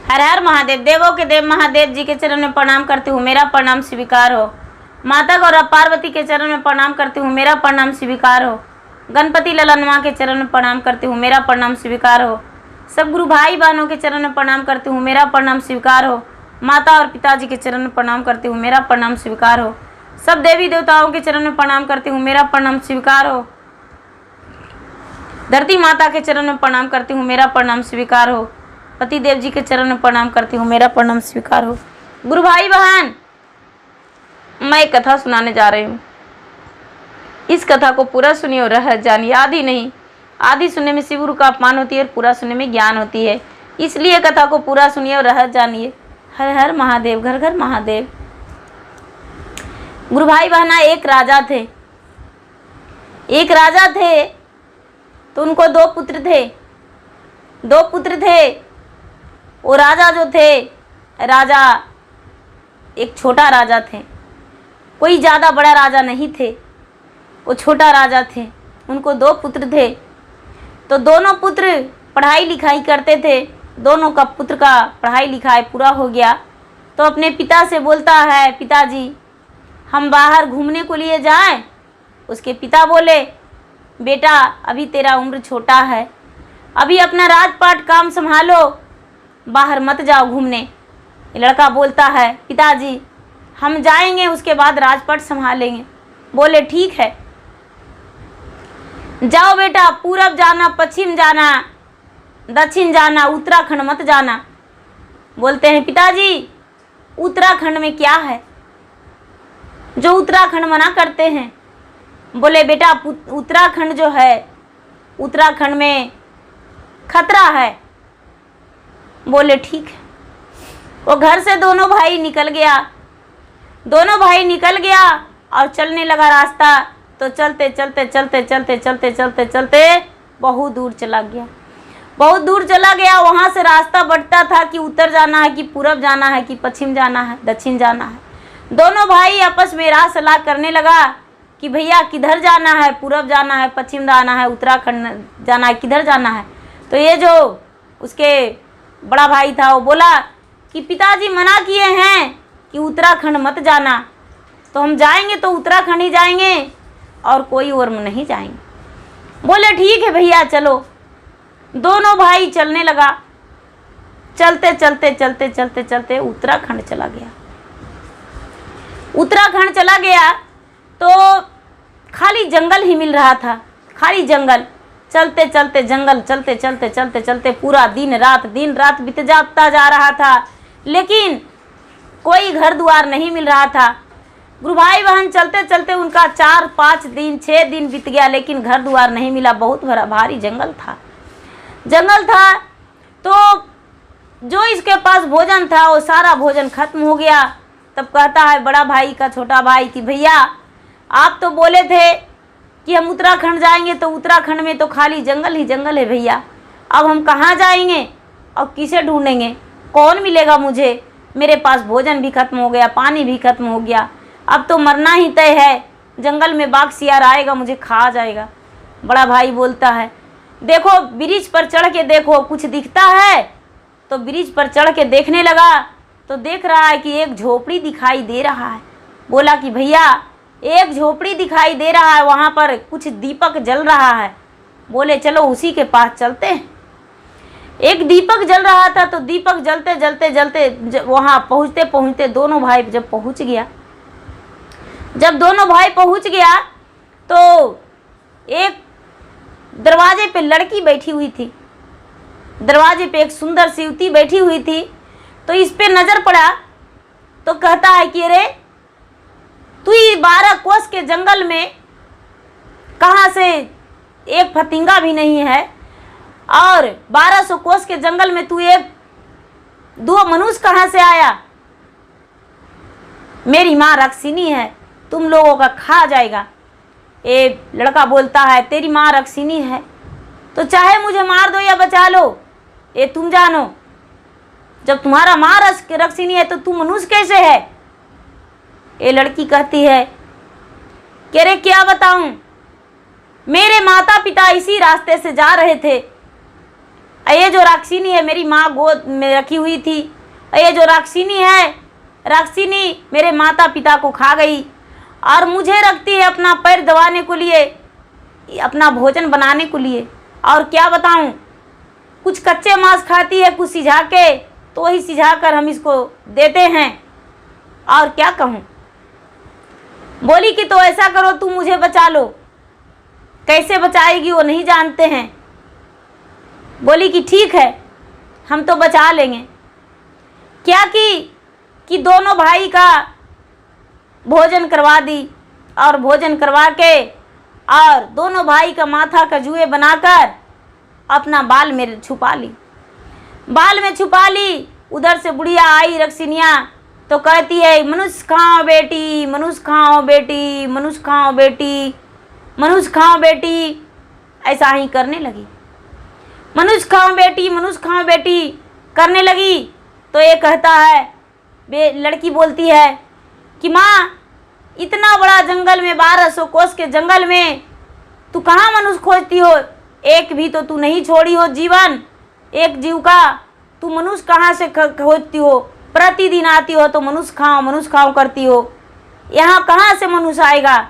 हर हर महादेव। देवों के देव महादेव जी के चरण में प्रणाम करती हूँ, मेरा प्रणाम स्वीकार हो। माता गौरा पार्वती के चरण में प्रणाम करती हूँ, मेरा प्रणाम स्वीकार हो। गणपति ललनवा के चरण में प्रणाम करती हूँ, मेरा प्रणाम स्वीकार हो। सब गुरु भाई बहनों के चरण में प्रणाम करती हूँ, मेरा प्रणाम स्वीकार हो। माता और पिताजी के चरण में प्रणाम करती हूँ, मेरा प्रणाम स्वीकार हो। सब देवी देवताओं के चरण में प्रणाम करती हूँ, मेरा प्रणाम स्वीकार हो। धरती माता के चरण में प्रणाम करती हूँ, मेरा प्रणाम स्वीकार हो। पति देव जी के चरण में प्रणाम करती हूँ, मेरा प्रणाम स्वीकार हो। गुरु भाई बहन, मैं एक कथा सुनाने जा रही हूँ। इस कथा को पूरा सुनिए और रह जानिए, आधी नहीं। आधी सुनने में शिव गुरु का अपमान होती है और पूरा सुनने में ज्ञान होती है, इसलिए कथा को पूरा सुनिए और रह जानिए। हर हर महादेव, घर घर महादेव। गुरु भाई बहना, एक राजा थे तो उनको दो पुत्र थे। वो राजा जो थे, राजा एक छोटा राजा थे, कोई ज़्यादा बड़ा राजा नहीं थे, वो छोटा राजा थे। उनको दो पुत्र थे, तो दोनों पुत्र पढ़ाई लिखाई करते थे। दोनों का पुत्र का पढ़ाई लिखाई पूरा हो गया तो अपने पिता से बोलता है, पिताजी हम बाहर घूमने को लिए जाएं। उसके पिता बोले, बेटा अभी तेरा उम्र छोटा है, अभी अपना राजपाट काम संभालो, बाहर मत जाओ घूमने। ये लड़का बोलता है, पिताजी हम जाएंगे, उसके बाद राजपाट संभालेंगे। बोले ठीक है, जाओ बेटा, पूरब जाना, पश्चिम जाना, दक्षिण जाना, उत्तराखंड मत जाना। बोलते हैं, पिताजी उत्तराखंड में क्या है जो उत्तराखंड मना करते हैं? बोले बेटा उत्तराखंड जो है, उत्तराखंड में खतरा है। बोले ठीक है। वो घर से दोनों भाई निकल गया और चलने लगा रास्ता। तो चलते बहुत दूर चला गया। वहाँ से रास्ता बढ़ता था कि उत्तर जाना है कि पूरब जाना है कि पश्चिम जाना है, दक्षिण जाना है। दोनों भाई आपस में राह सलाह करने लगा कि भैया किधर जाना है, पूरब जाना है, पश्चिम जाना है, उत्तराखंड जाना है, किधर जाना है। तो ये जो उसके बड़ा भाई था वो बोला कि पिताजी मना किए हैं कि उत्तराखंड मत जाना, तो हम जाएंगे तो उत्तराखंड ही जाएंगे और कोई और नहीं जाएंगे। बोले ठीक है भैया चलो। दोनों भाई चलने लगा। चलते उत्तराखंड चला गया तो खाली जंगल ही मिल रहा था, खाली जंगल। चलते पूरा दिन रात बीत जाता जा रहा था, लेकिन कोई घर द्वार नहीं मिल रहा था। गुरु भाई बहन चलते उनका 4-5 दिन 6 दिन बीत गया, लेकिन घर द्वार नहीं मिला। बहुत भारी जंगल था। तो जो इसके पास भोजन था वो सारा भोजन खत्म हो गया। तब कहता है बड़ा भाई का छोटा भाई कि भैया आप तो बोले थे कि हम उत्तराखंड जाएंगे, तो उत्तराखंड में तो खाली जंगल ही जंगल है भैया। अब हम कहाँ जाएंगे और किसे ढूंढेंगे, कौन मिलेगा मुझे? मेरे पास भोजन भी खत्म हो गया, पानी भी खत्म हो गया, अब तो मरना ही तय है। जंगल में बाघ सियार आएगा, मुझे खा जाएगा। बड़ा भाई बोलता है, देखो ब्रिज पर चढ़ के देखो कुछ दिखता है। तो ब्रिज पर चढ़ के देखने लगा तो देख रहा है कि एक झोपड़ी दिखाई दे रहा है। बोला कि भैया एक झोपड़ी दिखाई दे रहा है, वहाँ पर कुछ दीपक जल रहा है। बोले चलो उसी के पास चलते हैं। एक दीपक जल रहा था, तो दीपक जलते वहाँ पहुँचते दोनों भाई जब पहुँच गया तो एक दरवाजे पे लड़की बैठी हुई थी। दरवाजे पे एक सुंदर सी युवती बैठी हुई थी। तो इस पे नजर पड़ा तो कहता है कि अरे तू 12 कोस के जंगल में कहाँ से एक फतिंगा भी नहीं है, और 1200 कोस के जंगल में तू एक दो मनुष्य कहाँ से आया? मेरी माँ रक्षिणी है, तुम लोगों का खा जाएगा। ये लड़का बोलता है तेरी माँ रक्षिणी है तो चाहे मुझे मार दो या बचा लो, ये तुम जानो। जब तुम्हारा माँ रक्षिणी है तो तू मनुष्य कैसे है? ये लड़की कहती है कि अरे क्या बताऊं, मेरे माता पिता इसी रास्ते से जा रहे थे, ये जो राक्षिनी है मेरी माँ गोद में रखी हुई थी, ये जो राक्षिनी है, राक्षिनी मेरे माता पिता को खा गई और मुझे रखती है अपना पैर दबाने को लिए, अपना भोजन बनाने को लिए। और क्या बताऊं, कुछ कच्चे मांस खाती है, कुछ सिझा के, तो वही सिझा कर हम इसको देते हैं। और क्या कहूं, बोली कि तो ऐसा करो, तुम मुझे बचा लो। कैसे बचाएगी वो नहीं जानते हैं। बोली कि ठीक है, हम तो बचा लेंगे। क्या कि दोनों भाई का भोजन करवा दी और भोजन करवा के और दोनों भाई का माथा का जुए बनाकर अपना बाल में छुपा ली, बाल में छुपा ली। उधर से बुढ़िया आई रक्षिनिया तो कहती है, मनुष्य खाओ बेटी, मनुष्य खाओ बेटी, मनुष्य खाओ बेटी, मनुष्य खाओ बेटी। ऐसा ही करने लगी, मनुष्य खाओ बेटी, मनुष्य खाओ बेटी करने लगी। तो ये कहता है, लड़की बोलती है कि माँ, इतना बड़ा जंगल में 1200 कोस के जंगल में तू कहाँ मनुष्य खोजती हो? एक भी तो तू नहीं छोड़ी हो जीवन, एक जीव का तू मनुष्य कहाँ से खोजती हो? प्रतिदिन आती हो तो मनुष्य खाओ करती हो, यहाँ कहाँ से मनुष्य आएगा?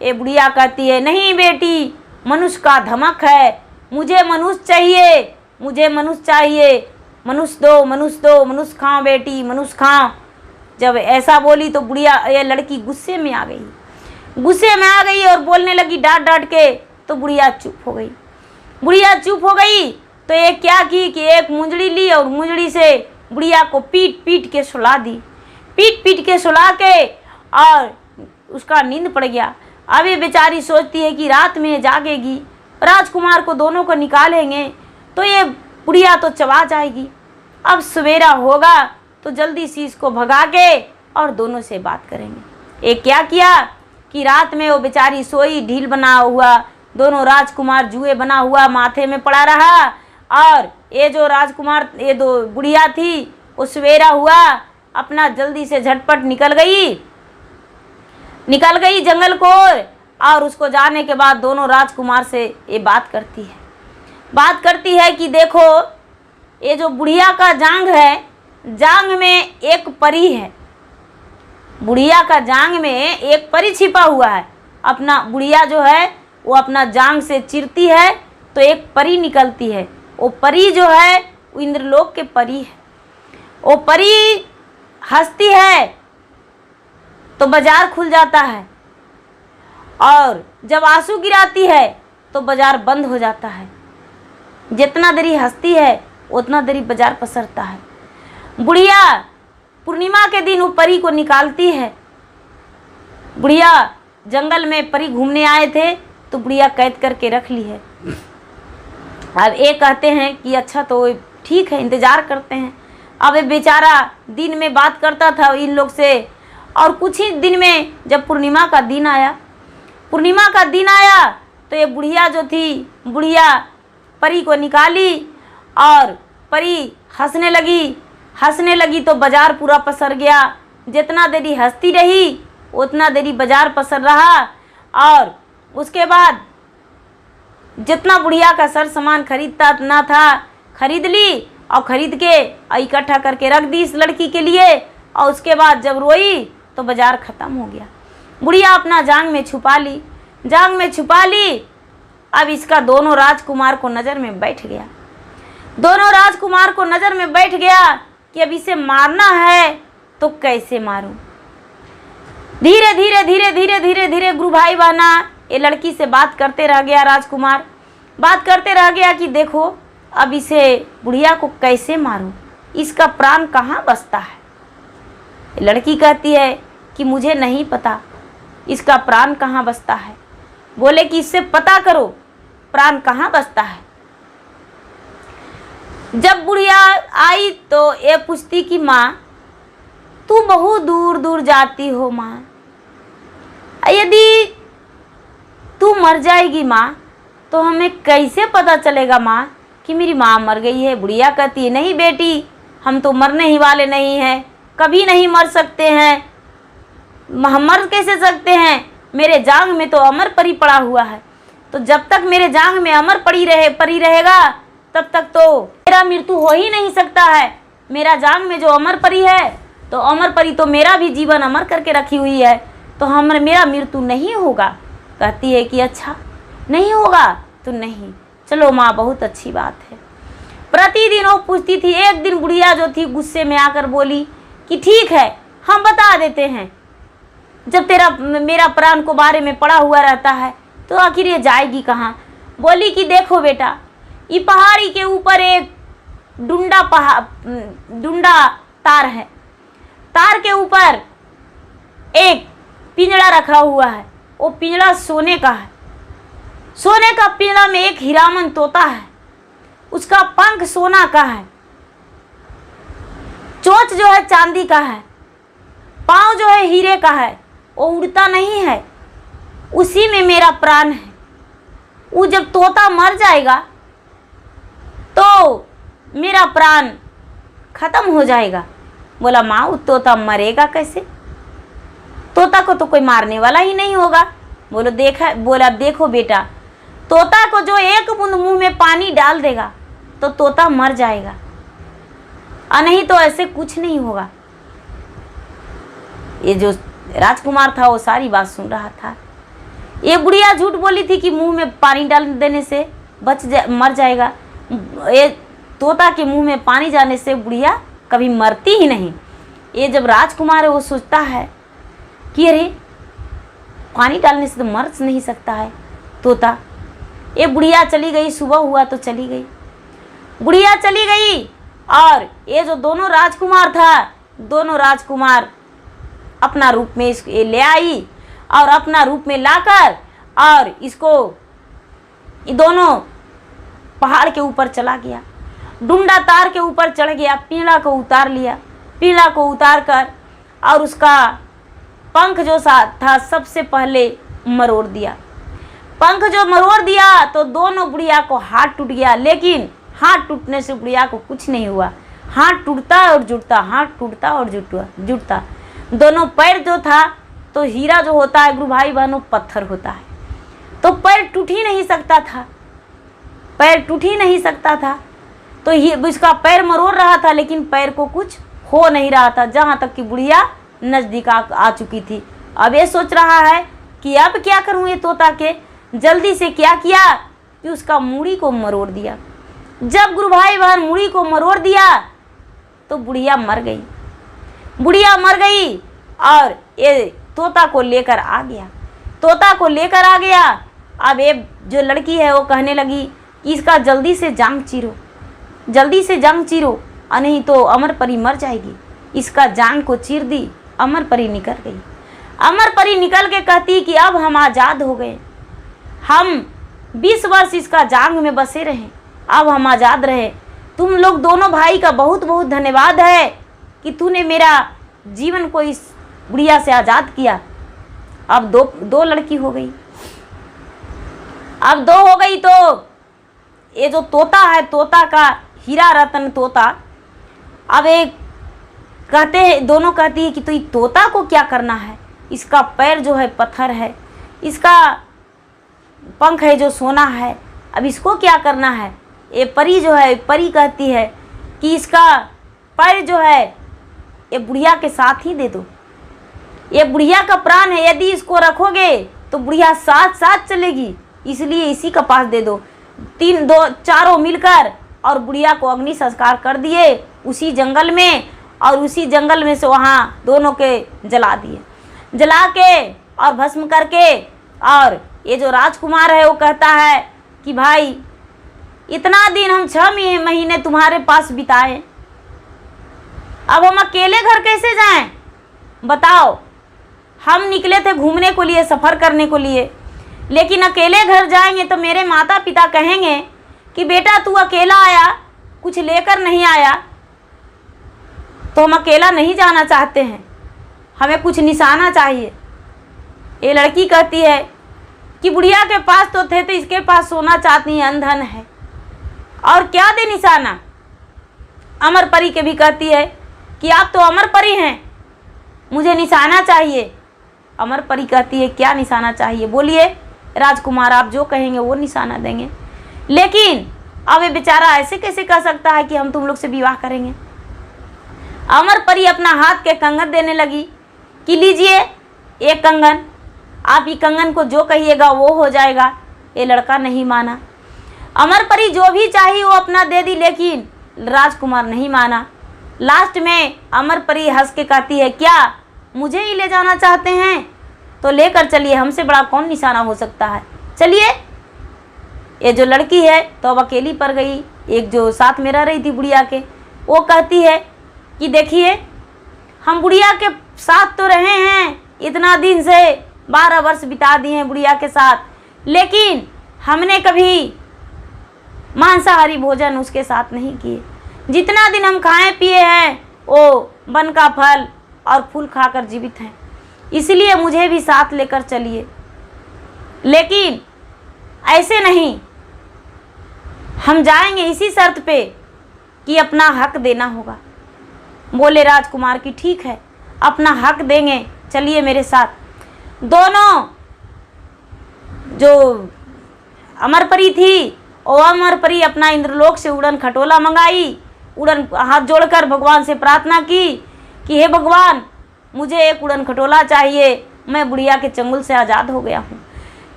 ये बुढ़िया कहती है, नहीं बेटी, मनुष्य का धमक है, मुझे मनुष्य चाहिए, मुझे मनुष्य चाहिए, मनुष्य दो, मनुष्य दो, मनुष्य खाओ बेटी, मनुष्य खाओ। जब ऐसा बोली तो बुढ़िया, ये लड़की गुस्से में आ गई, गुस्से में आ गई और बोलने लगी डांट डांट के। तो बुढ़िया चुप हो गई, बुढ़िया चुप हो गई। तो ये क्या की कि एक मुंजड़ी ली और मुंजड़ी से बुढ़िया को पीट पीट के सुला दी, पीट पीट के सुला के और उसका नींद पड़ गया। अब ये बेचारी सोचती है कि रात में जागेगी, राजकुमार को दोनों को निकालेंगे तो ये बुढ़िया तो चबा जाएगी। अब सवेरा होगा तो जल्दी से इसको भगा के और दोनों से बात करेंगे। एक क्या किया कि रात में वो बेचारी सोई, ढील बना हुआ, दोनों राजकुमार जुए बना हुआ माथे में पड़ा रहा। और ये जो राजकुमार, ये दो बुढ़िया थी, वो सवेरा हुआ अपना जल्दी से झटपट निकल गई जंगल को। और उसको जाने के बाद दोनों राजकुमार से ये बात करती है कि देखो, ये जो बुढ़िया का जांग है, जांग में एक परी है, बुढ़िया का जांग में एक परी छिपा हुआ है। अपना बुढ़िया जो है वो अपना जांग से चिरती है तो एक परी निकलती है। वो परी जो है वो इंद्रलोक के परी है। वो परी हंसती है तो बाजार खुल जाता है, और जब आंसू गिराती है तो बाजार बंद हो जाता है। जितना देरी हंसती है उतना देरी बाजार पसरता है। बुढ़िया पूर्णिमा के दिन वो परी को निकालती है। बुढ़िया जंगल में परी घूमने आए थे तो बुढ़िया कैद करके रख ली है। अब एक कहते हैं कि अच्छा तो ठीक है, इंतज़ार करते हैं। अब ये बेचारा दिन में बात करता था इन लोग से, और कुछ ही दिन में जब पूर्णिमा का दिन आया तो ये बुढ़िया जो थी, बुढ़िया परी को निकाली और परी हंसने लगी तो बाजार पूरा पसर गया। जितना देरी हंसती रही उतना देरी बाजार पसर रहा। और उसके बाद जितना बुढ़िया का सर सामान खरीदता ना था खरीद ली, और खरीद के इकट्ठा करके रख दी इस लड़की के लिए। और उसके बाद जब रोई तो बाजार ख़त्म हो गया। बुढ़िया अपना जांग में छुपा ली। अब इसका दोनों राजकुमार को नज़र में बैठ गया कि अब इसे मारना है तो कैसे मारूं। धीरे गुरु भाई बहना ये लड़की से बात करते रह गया। राजकुमार बात करते रह गया कि देखो अब इसे बुढ़िया को कैसे मारूं, इसका प्राण कहाँ बसता है। लड़की कहती है कि मुझे नहीं पता इसका प्राण कहाँ बसता है। बोले कि इससे पता करो प्राण कहाँ बसता है। जब बुढ़िया आई तो ये पूछती कि माँ तू बहुत दूर दूर जाती हो माँ, यदि तू मर जाएगी माँ तो हमें कैसे पता चलेगा माँ कि मेरी माँ मर गई है। बुढ़िया कहती है नहीं बेटी, हम तो मरने ही वाले नहीं हैं, कभी नहीं मर सकते हैं। हम मर कैसे सकते हैं, मेरे जांग में तो अमर परी पड़ा हुआ है, तो जब तक मेरे जांग में अमर परी रहेगा तब तक तो मेरा मृत्यु हो ही नहीं सकता है। मेरा जांग में जो अमर परी है, तो अमर परी तो मेरा भी जीवन अमर करके रखी हुई है, तो मेरा मृत्यु नहीं होगा। कहती है कि अच्छा नहीं होगा तो नहीं, चलो माँ बहुत अच्छी बात है। प्रतिदिन वो पूछती थी। एक दिन बुढ़िया जो थी गुस्से में आकर बोली कि ठीक है हम बता देते हैं, जब तेरा मेरा प्राण को बारे में पड़ा हुआ रहता है तो आखिर ये जाएगी कहाँ। बोली कि देखो बेटा, ये पहाड़ी के ऊपर एक डुंडा तार है। तार के ऊपर एक पिंजड़ा रखा हुआ है। वो पिंजड़ा सोने का है। सोने का पिंजड़ा में एक हीरामन तोता है। उसका पंख सोना का है, चोंच जो है चांदी का है, पाँव जो है हीरे का है। वो उड़ता नहीं है, उसी में मेरा प्राण है। वो जब तोता मर जाएगा तो मेरा प्राण खत्म हो जाएगा। बोला माँ वो तोता मरेगा कैसे? तोता को तो कोई मारने वाला ही नहीं होगा। बोला देखो बेटा, तोता को जो एक बूंद मुंह में पानी डाल देगा तो तोता मर जाएगा, और नहीं तो ऐसे कुछ नहीं होगा। ये जो राजकुमार था वो सारी बात सुन रहा था। ये बुढ़िया झूठ बोली थी कि मुंह में पानी डाल देने से मर जाएगा। ये तोता के मुंह में पानी जाने से बुढ़िया कभी मरती ही नहीं। ये जब राजकुमार है वो सोचता है कि अरे पानी डालने से तो मर नहीं सकता है तोता। ये बुढ़िया चली गई, सुबह हुआ तो चली गई। बुढ़िया चली गई और ये जो दोनों राजकुमार था, दोनों राजकुमार अपना रूप में इसको ले आई और अपना रूप में लाकर और इसको ये दोनों पहाड़ के ऊपर चला गया। डुंडा तार के ऊपर चढ़ गया, पिंजड़ा को उतार लिया। पिंजड़ा को उतार कर और उसका पंख जो था सबसे पहले मरोड़ दिया। पंख जो मरोड़ दिया तो दोनों बुढ़िया को हाथ टूट गया, लेकिन हाथ टूटने से बुढ़िया को कुछ नहीं हुआ। हाथ टूटता और जुड़ता, हाथ टूटता और जुड़ता। दोनों पैर जो था तो हीरा जो होता है गुरु भाई बहनों पत्थर होता है, तो पैर टूट ही नहीं सकता था। पैर टूट ही नहीं सकता था तो इसका पैर मरोड़ रहा था, लेकिन पैर को कुछ हो नहीं रहा था, जहाँ तक कि बुढ़िया नज़दीक आ चुकी थी। अब ये सोच रहा है कि अब क्या करूँ ये तोता के। जल्दी से क्या किया कि उसका मूड़ी को मरोड़ दिया। जब गुरु भाई बहन मूड़ी को मरोड़ दिया तो बुढ़िया मर गई। बुढ़िया मर गई और ये तोता को लेकर आ गया। तोता को लेकर आ गया। अब ये जो लड़की है वो कहने लगी कि इसका जल्दी से जांग चीरो, जल्दी से जांग चीरो, और नहीं तो अमर परी मर जाएगी। इसका जांग को चीर दी, अमर परी निकल गई। अमर परी निकल के कहती कि अब हम आज़ाद हो गए। हम 20 वर्ष इसका जांग में बसे रहे, अब हम आज़ाद रहे। तुम लोग दोनों भाई का बहुत बहुत धन्यवाद है कि तूने मेरा जीवन को इस बुढ़िया से आज़ाद किया। अब दो लड़की हो गई। अब 2 हो गई तो ये जो तोता है, तोता का हीरा रतन तोता, अब एक कहते हैं, दोनों कहती है कि तो ये तोता को क्या करना है? इसका पैर जो है पत्थर है, इसका पंख है जो सोना है, अब इसको क्या करना है? ये परी जो है, परी कहती है कि इसका पैर जो है ये बुढ़िया के साथ ही दे दो। ये बुढ़िया का प्राण है, यदि इसको रखोगे तो बुढ़िया साथ साथ चलेगी, इसलिए इसी का पास दे दो। 4 मिलकर और बुढ़िया को अग्नि संस्कार कर दिए उसी जंगल में, और उसी जंगल में से वहाँ दोनों के जला दिए। जला के और भस्म करके, और ये जो राजकुमार है वो कहता है कि भाई इतना दिन हम 6 महीने तुम्हारे पास बिताए, अब हम अकेले घर कैसे जाएं? बताओ। हम निकले थे घूमने को लिए, सफ़र करने को लिए, लेकिन अकेले घर जाएंगे तो मेरे माता पिता कहेंगे कि बेटा तू अकेला आया, कुछ लेकर नहीं आया। तो हम अकेला नहीं जाना चाहते हैं, हमें कुछ निशाना चाहिए। ये लड़की कहती है कि बुढ़िया के पास तो थे, तो इसके पास सोना चाहती है, अंधन है, और क्या दे निशाना। अमर परी के भी कहती है कि आप तो अमर परी हैं, मुझे निशाना चाहिए। अमर परी कहती है क्या निशाना चाहिए? बोलिए राजकुमार, आप जो कहेंगे वो निशाना देंगे। लेकिन अब ये बेचारा ऐसे कैसे कह सकता है कि हम तुम लोग से विवाह करेंगे। अमर परी अपना हाथ के कंगन देने लगी कि लीजिए एक कंगन, आप ये कंगन को जो कहिएगा वो हो जाएगा। ये लड़का नहीं माना। अमर परी जो भी चाहिए वो अपना दे दी, लेकिन राजकुमार नहीं माना। लास्ट में अमर परी हंस के कहती है, क्या मुझे ही ले जाना चाहते हैं तो लेकर चलिए, हमसे बड़ा कौन निशाना हो सकता है, चलिए। ये जो लड़की है तो अब अकेली पड़ गई। एक जो साथ में रह रही थी बुढ़िया के, वो कहती है कि देखिए हम बुढ़िया के साथ तो रहे हैं इतना दिन से, 12 वर्ष बिता दिए हैं बुढ़िया के साथ, लेकिन हमने कभी मांसाहारी भोजन उसके साथ नहीं किए। जितना दिन हम खाए पिए हैं वो वन का फल और फूल खाकर जीवित हैं, इसलिए मुझे भी साथ लेकर चलिए, लेकिन ऐसे नहीं, हम जाएंगे इसी शर्त पे कि अपना हक देना होगा। बोले राजकुमार की ठीक है, अपना हक देंगे, चलिए मेरे साथ। दोनों जो अमर परी थी और अमर परी अपना इंद्रलोक से उड़न खटोला मंगाई, उड़न हाथ जोड़कर भगवान से प्रार्थना की कि हे भगवान मुझे एक उड़न खटोला चाहिए, मैं बुढ़िया के चंगुल से आज़ाद हो गया हूँ।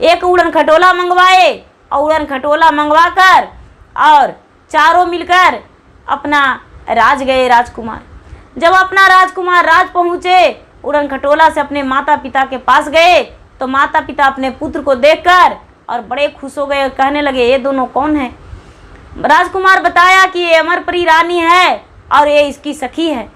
एक उड़न खटोला मंगवाए और उड़न खटोला मंगवा कर और चारों मिलकर अपना राज गए राजकुमार। जब अपना राजकुमार राज पहुँचे, उड़न खटोला से अपने माता पिता के पास गए तो माता पिता अपने पुत्र को देखकर और बड़े खुश हो गए, कहने लगे ये दोनों कौन है। राजकुमार बताया कि ये अमर परी रानी है और ये इसकी सखी है।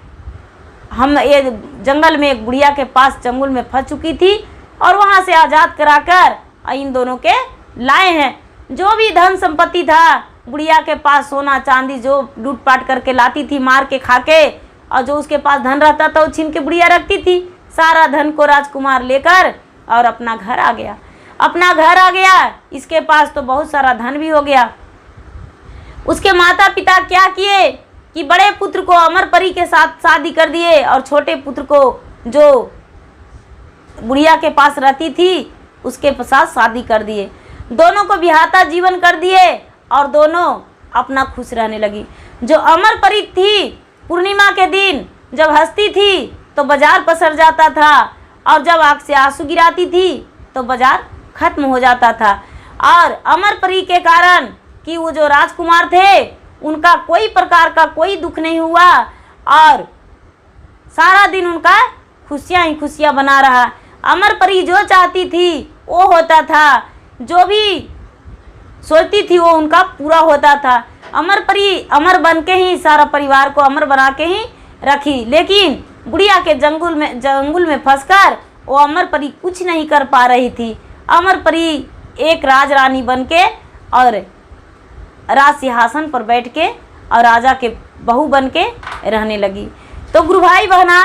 हम ये जंगल में एक बुढ़िया के पास चंगुल में फंस चुकी थी और वहाँ से आज़ाद कराकर इन दोनों के लाए हैं। जो भी धन संपत्ति था बुढ़िया के पास, सोना चांदी जो लूट पाट करके लाती थी मार के खा के, और जो उसके पास धन रहता था वो छीन के बुढ़िया रखती थी। सारा धन को राजकुमार लेकर और अपना घर आ गया। अपना घर आ गया, इसके पास तो बहुत सारा धन भी हो गया। उसके माता पिता क्या किए कि बड़े पुत्र को अमर परी के साथ शादी कर दिए और छोटे पुत्र को जो बुढ़िया के पास रहती थी उसके साथ शादी कर दिए। दोनों को बिहाता जीवन कर दिए और दोनों अपना खुश रहने लगी। जो अमर परी थी पूर्णिमा के दिन जब हंसती थी तो बाजार पसर जाता था, और जब आँख से आंसू गिराती थी तो बाजार खत्म हो जाता था। और अमर परी के कारण कि वो जो राजकुमार थे उनका कोई प्रकार का कोई दुख नहीं हुआ और सारा दिन उनका खुशियाँ ही खुशियाँ बना रहा। अमर परी जो चाहती थी वो होता था, जो भी सोचती थी वो उनका पूरा होता था। अमर परी अमर बन के ही सारा परिवार को अमर बना के ही रखी, लेकिन बुढ़िया के जंगल में फंसकर वो अमर परी कुछ नहीं कर पा रही थी। अमर परी एक राजरानी बन के और राज सिंहासन पर बैठ के और राजा के बहू बन के रहने लगी। तो गुरु भाई बहना,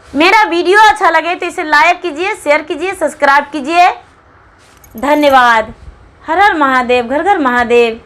मेरा वीडियो अच्छा लगे तो इसे लाइक कीजिए, शेयर कीजिए, सब्सक्राइब कीजिए। धन्यवाद। हर हर महादेव, घर घर महादेव।